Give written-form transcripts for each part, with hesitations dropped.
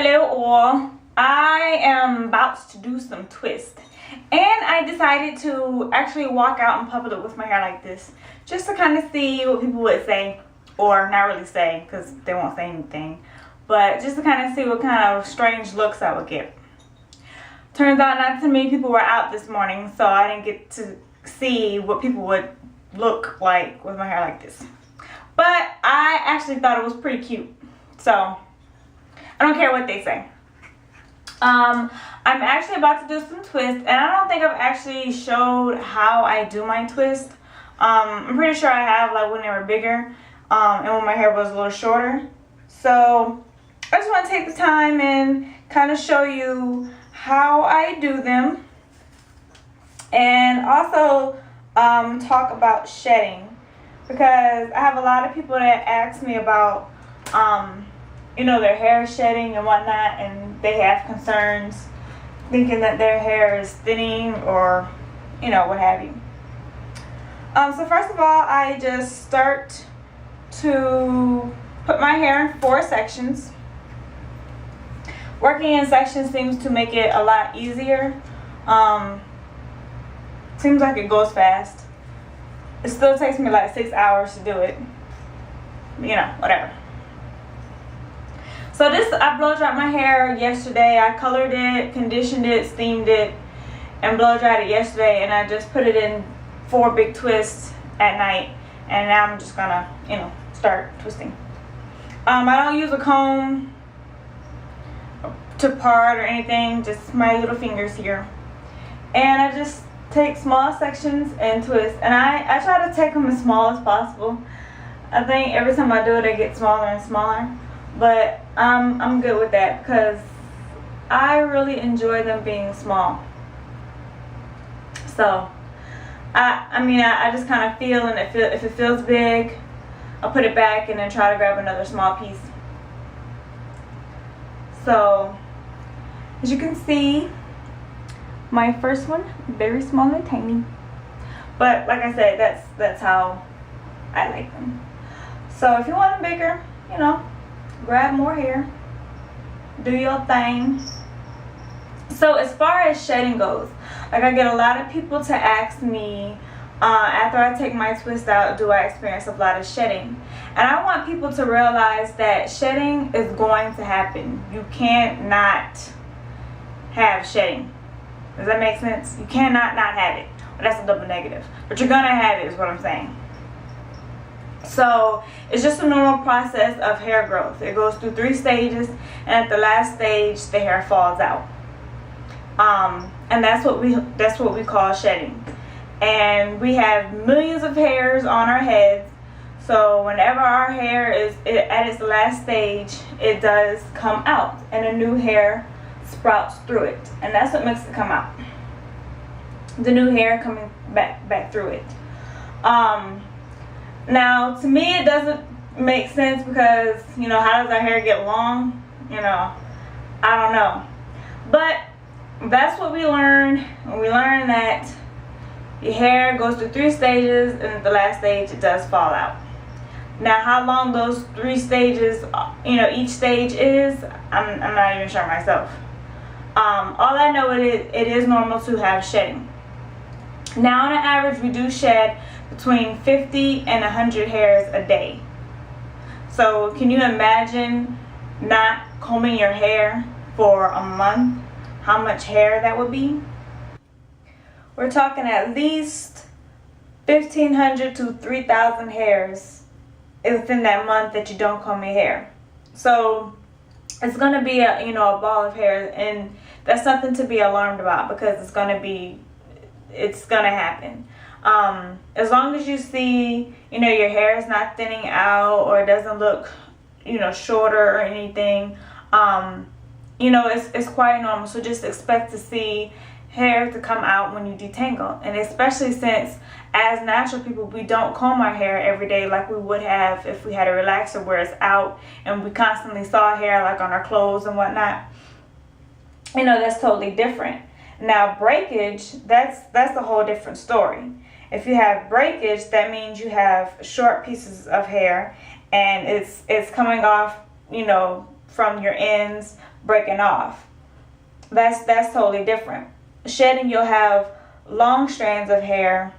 Hello all, I am about to do some twist, and I decided to actually walk out in public with my hair like this just to kind of see what people would say, or not really say because they won't say anything, but just to kind of see what kind of strange looks I would get. Turns out not too many people were out this morning, so I didn't get to see what people would look like with my hair like this, but I actually thought it was pretty cute, so I don't care what they say. I'm actually about to do some twists, and I don't think I've actually showed how I do my twist. I'm pretty sure I have, like when they were bigger, and when my hair was a little shorter. So I just want to take the time and kind of show you how I do them, and also talk about shedding, because I have a lot of people that ask me about you know, their hair is shedding and whatnot, and they have concerns thinking that their hair is thinning or, you know, what have you. So first of all, I just start to put my hair in 4 sections. Working in sections seems to make it a lot easier. Seems like it goes fast. It still takes me like 6 hours to do it. You know, whatever. So this, I blow dried my hair yesterday. I colored it, conditioned it, steamed it, and blow dried it yesterday. And I just put it in 4 big twists at night. And now I'm just gonna, you know, start twisting. I don't use a comb to part or anything, just my little fingers here. And I just take small sections and twist. And I try to take them as small as possible. I think every time I do it, they get smaller and smaller. But I'm good with that because I really enjoy them being small. So I just kind of feel, and if it feels big, I'll put it back and then try to grab another small piece. So as you can see, my first one, very small and tiny. But like I said, that's how I like them. So if you want them bigger, you know, grab more hair, do your thing. So as far as shedding goes, like I get a lot of people to ask me after I take my twist out, do I experience a lot of shedding? And I want people to realize that shedding is going to happen. You can't not have shedding. Does that make sense? You cannot not have it. Well, that's a double negative, but you're gonna have it is what I'm saying. So it's just a normal process of hair growth. It goes through 3 stages, and at the last stage the hair falls out, and that's what we call shedding. And we have millions of hairs on our heads, so whenever our hair is at its last stage, it does come out and a new hair sprouts through it, and that's what makes it come out, the new hair coming back through it. Now, to me, it doesn't make sense because, you know, how does our hair get long? You know, I don't know. But that's what we learned. We learned that your hair goes through 3 stages, and at the last stage, it does fall out. Now, how long those 3 stages, you know, each stage is, I'm not even sure myself. All I know is it is normal to have shedding. Now, on an average, we do shed between 50 and 100 hairs a day. So can you imagine not combing your hair for a month? How much hair that would be? We're talking at least 1,500 to 3,000 hairs within that month that you don't comb your hair. So it's going to be a ball of hair, and that's something to be alarmed about because it's going to happen. As long as you see, you know, your hair is not thinning out or it doesn't look, you know, shorter or anything, you know, it's quite normal. So just expect to see hair to come out when you detangle. And especially since as natural people, we don't comb our hair every day like we would have if we had a relaxer where it's out and we constantly saw hair like on our clothes and whatnot. You know, that's totally different. Now breakage, that's a whole different story. If you have breakage, that means you have short pieces of hair and it's coming off, you know, from your ends breaking off. That's totally different. Shedding, you'll have long strands of hair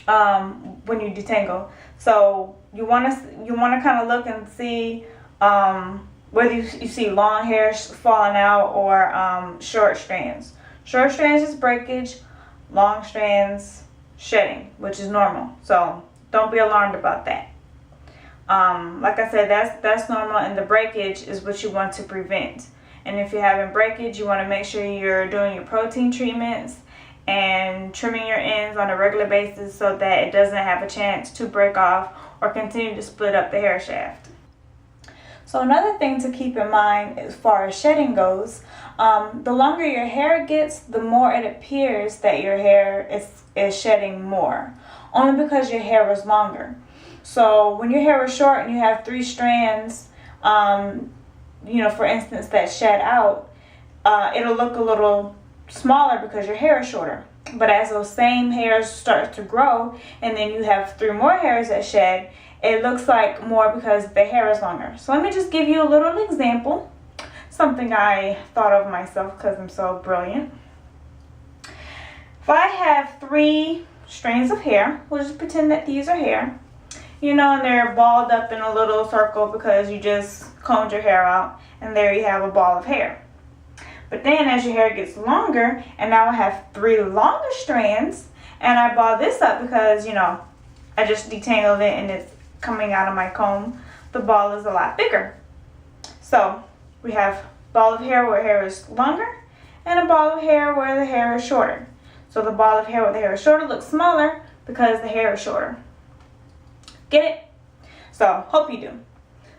when you detangle. So you want to kind of look and see whether you see long hair falling out or short strands. Short strands is breakage, long strands shedding, which is normal. So don't be alarmed about that. Like I said, that's normal, and the breakage is what you want to prevent. And if you're having breakage, you want to make sure you're doing your protein treatments and trimming your ends on a regular basis so that it doesn't have a chance to break off or continue to split up the hair shaft. So another thing to keep in mind as far as shedding goes, the longer your hair gets, the more it appears that your hair is shedding more, only because your hair is longer. So when your hair is short and you have 3 strands, for instance, that shed out, it'll look a little smaller because your hair is shorter. But as those same hairs start to grow and then you have 3 more hairs that shed, it looks like more because the hair is longer. So let me just give you a little example, something I thought of myself because I'm so brilliant. If I have 3 strands of hair, we'll just pretend that these are hair, and they're balled up in a little circle because you just combed your hair out, and there you have a ball of hair. But then as your hair gets longer, and now I have 3 longer strands, and I ball this up because, I just detangled it and it's coming out of my comb, the ball is a lot bigger. So we have ball of hair where hair is longer, and a ball of hair where the hair is shorter. So the ball of hair where the hair is shorter looks smaller because the hair is shorter. Get it? So hope you do.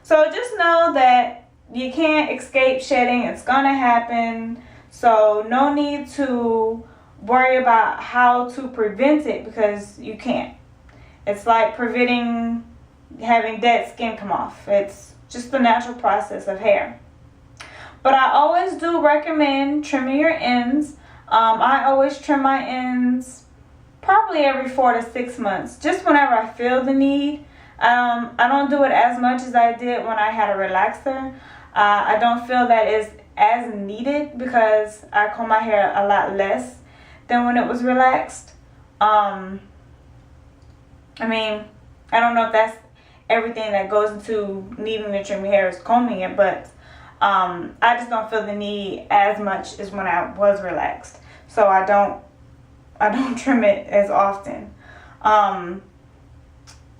So just know that you can't escape shedding. It's gonna happen. So no need to worry about how to prevent it because you can't. It's like preventing having dead skin come off. It's just the natural process of hair. But I always do recommend trimming your ends. I always trim my ends probably every 4 to 6 months, just whenever I feel the need. I don't do it as much as I did when I had a relaxer. I don't feel that is as needed because I comb my hair a lot less than when it was relaxed. I don't know if that's everything that goes into needing to trim your hair is combing it, but I just don't feel the need as much as when I was relaxed. So I don't trim it as often.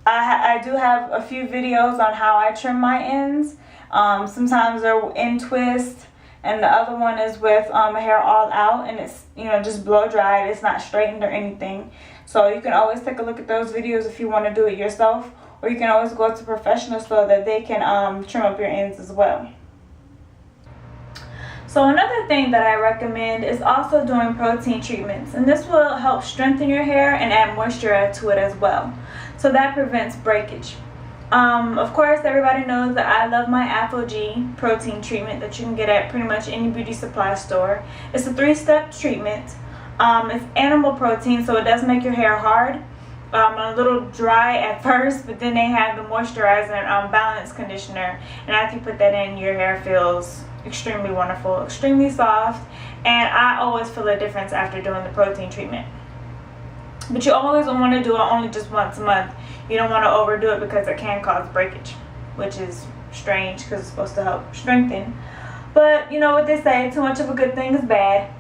I do have a few videos on how I trim my ends. Sometimes they're in twist, and the other one is with hair all out, and it's just blow dried. It's not straightened or anything. So you can always take a look at those videos if you want to do it yourself, or you can always go to professionals so that they can trim up your ends as well. So another thing that I recommend is also doing protein treatments, and this will help strengthen your hair and add moisture to it as well. So that prevents breakage. Of course, everybody knows that I love my aphogee protein treatment that you can get at pretty much any beauty supply store. It's a 3-step treatment. It's animal protein, so it does make your hair hard, a little dry at first, but then they have the moisturizer and balance conditioner, and after you put that in, your hair feels extremely wonderful, extremely soft, and I always feel a difference after doing the protein treatment. But you always want to do it only just once a month. You don't want to overdo it because it can cause breakage, which is strange because it's supposed to help strengthen. But you know what they say, too much of a good thing is bad.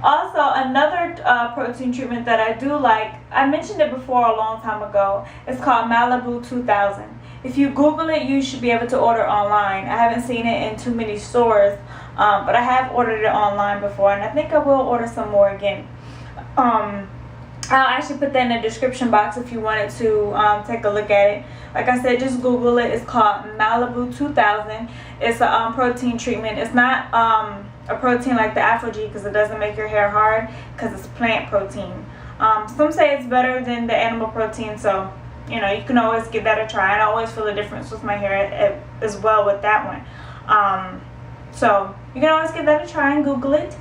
Also, another protein treatment that I do like, I mentioned it before a long time ago, it's called Malibu 2000. If you Google it, you should be able to order online. I haven't seen it in too many stores, but I have ordered it online before, and I think I will order some more again. I'll actually put that in the description box if you wanted to take a look at it. Like I said, just Google it. It's called Malibu 2000. It's a protein treatment. It's not a protein like the aphogee because it doesn't make your hair hard because it's plant protein. Some say it's better than the animal protein, so you can always give that a try. And I always feel a difference with my hair as well with that one. So you can always give that a try and Google it.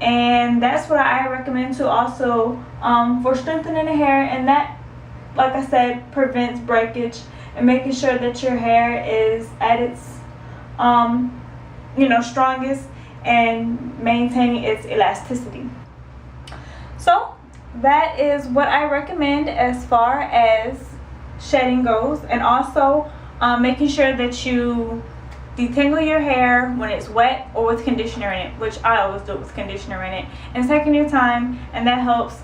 And that's what I recommend too, also for strengthening the hair, and that, like I said, prevents breakage and making sure that your hair is at its strongest and maintaining its elasticity. So that is what I recommend as far as shedding goes, and also making sure that you detangle your hair when it's wet or with conditioner in it, which I always do it with conditioner in it, and taking your time, and that helps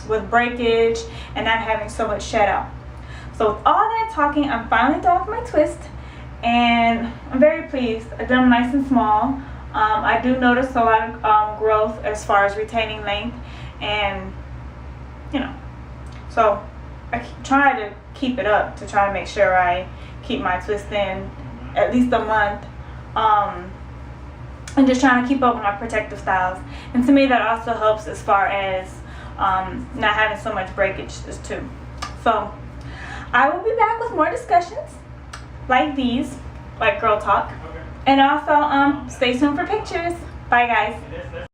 with breakage and not having so much shed out. So with all that talking, I'm finally done with my twist, and I'm very pleased. I did them nice and small. I do notice a lot of growth as far as retaining length, and so I try to keep it up to try to make sure I keep my twist in at least a month, and just trying to keep up with my protective styles. And to me, that also helps as far as not having so much breakage too. So I will be back with more discussions like these, like girl talk, and also stay tuned for pictures. Bye guys.